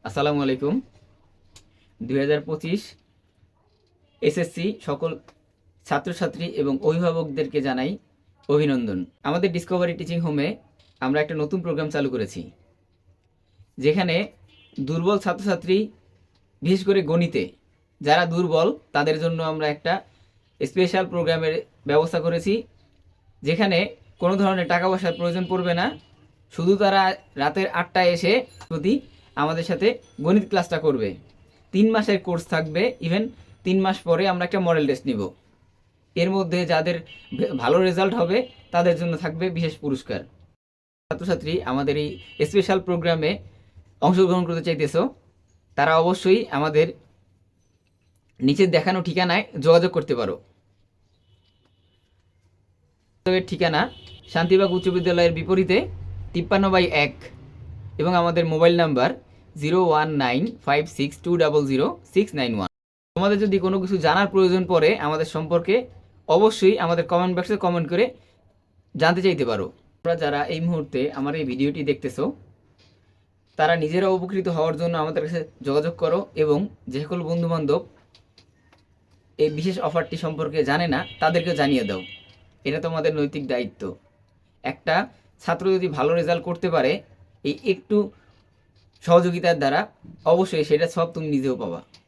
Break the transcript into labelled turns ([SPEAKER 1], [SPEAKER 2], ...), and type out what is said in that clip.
[SPEAKER 1] আসসালামু আলাইকুম। 2025 এসএসসি সকল ছাত্রছাত্রী এবং অভিভাবকদেরকে জানাই অভিনন্দন। আমাদের ডিসকভারি টিচিং হোমে আমরা একটা নতুন প্রোগ্রাম চালু করেছি, যেখানে দুর্বল ছাত্রছাত্রী, বিশেষ করে গণিতে যারা দুর্বল তাদের জন্য আমরা একটা স্পেশাল প্রোগ্রামের ব্যবস্থা করেছি, যেখানে কোনো ধরনের টাকা পয়সার প্রয়োজন পড়বে না। শুধু তারা রাতের 8টায় এসে প্রতি আমাদের সাথে গণিত ক্লাসটা করবে। 3 মাসের কোর্স থাকবে, ইভেন 3 মাস পরে আমরা একটা মডেল টেস্ট নিব। এর মধ্যে যাদের ভালো রেজাল্ট হবে তাদের জন্য থাকবে বিশেষ পুরস্কার। ছাত্রছাত্রী আমাদের এই স্পেশাল প্রোগ্রামে অংশগ্রহণ করতে চাইতেছো, তারা অবশ্যই আমাদের নিচে দেখানো ঠিকানায় যোগাযোগ করতে পারো। ঠিকানা শান্তিবাগ উচ্চ বিদ্যালয়ের বিপরীতে 53/1 এবং আমাদের মোবাইল নাম্বার 019562000691। তোমাদের যদি কোনো কিছু জানার প্রয়োজন পড়ে আমাদের সম্পর্কে, অবশ্যই আমাদের কমেন্ট বক্সে কমেন্ট করে জানতে চাইতে পারো। তোমরা যারা এই মুহূর্তে আমার এই ভিডিওটি দেখতেছো, তারা নিজেরা উপকৃত হওয়ার জন্য আমাদের কাছে যোগাযোগ করো এবং যে সকল বন্ধুবান্ধব এই বিশেষ অফারটি সম্পর্কে জানে না তাদেরকে জানিয়ে দাও। এটা তোমাদের নৈতিক দায়িত্ব। একটা ছাত্র যদি ভালো রেজাল্ট করতে পারে এই একটু সহযোগিতার দ্বারা, অবশ্যই সেটা সব তুমি নিজেও পাবা।